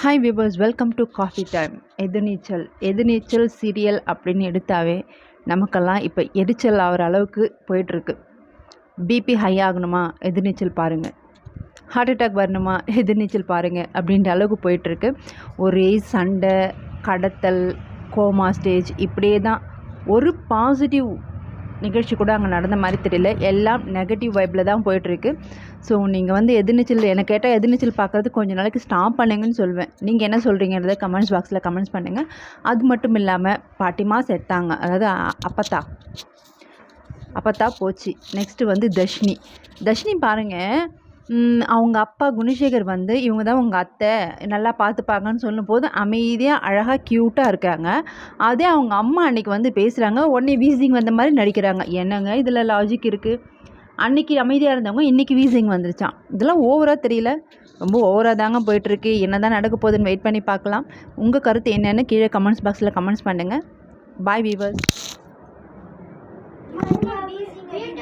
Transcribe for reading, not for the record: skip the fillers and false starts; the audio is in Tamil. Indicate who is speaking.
Speaker 1: Hi viewers, welcome to coffee time. Ethirneechal serial அப்படின்னு எடுத்தாவே நமக்கெல்லாம் இப்போ எரிச்சல் ஆகிற அளவுக்கு போயிட்டுருக்கு. பிபி ஹை ஆகணுமா, எதிர்நீச்சல் பாருங்கள். ஹார்ட் அட்டாக் வரணுமா, எதிர்நீச்சல் பாருங்கள் அப்படின்ற அளவுக்கு போயிட்டுருக்கு. ஒரே சண்டை, கடத்தல், கோமா ஸ்டேஜ், இப்படியே தான். ஒரு பாசிட்டிவ் நிகழ்ச்சி கூட அங்கே நடந்த மாதிரி தெரியல. எல்லாம் நெகட்டிவ் வைப்பில் தான் போயிட்டுருக்கு. ஸோ நீங்கள் எதிர்நீச்சல் எனக்கு கேட்டால் எதிர்நீச்சல் பார்க்குறது கொஞ்சம் நாளைக்கு ஸ்டாப் பண்ணுங்கன்னு சொல்வேன். நீங்கள் என்ன சொல்கிறீங்கிறத கமெண்ட்ஸ் பாக்ஸில் கமெண்ட்ஸ் பண்ணுங்கள். அது மட்டும் இல்லாமல் பாட்டிமா செத்தாங்க, அதாவது அப்பத்தா போச்சு. நெக்ஸ்ட்டு தர்ஷினி பாருங்கள். அவங்க அப்பா குணசேகர் இவங்க தான் உங்கள் அத்தை, நல்லா பார்த்துப்பாங்கன்னு சொல்லும்போது அமைதியாக அழகாக க்யூட்டாக இருக்காங்க. அதே அவங்க அம்மா அன்றைக்கி பேசுகிறாங்க, உடனே வீசிங் வந்த மாதிரி நடிக்கிறாங்க. என்னங்க இதில் லாஜிக் இருக்குது? அன்றைக்கி அமைதியாக இருந்தவங்க இன்றைக்கி வீசிங் வந்துருச்சான். இதெல்லாம் ஓவராக தெரியல, ரொம்ப ஓவராக தாங்க போயிட்டுருக்கு. என்ன தான் நடக்க போகுதுன்னு வெயிட் பண்ணி பார்க்கலாம். உங்கள் கருத்து என்னென்னு கீழே கமெண்ட்ஸ் பாக்ஸில் கமெண்ட்ஸ் பண்ணுங்கள். Bye viewers.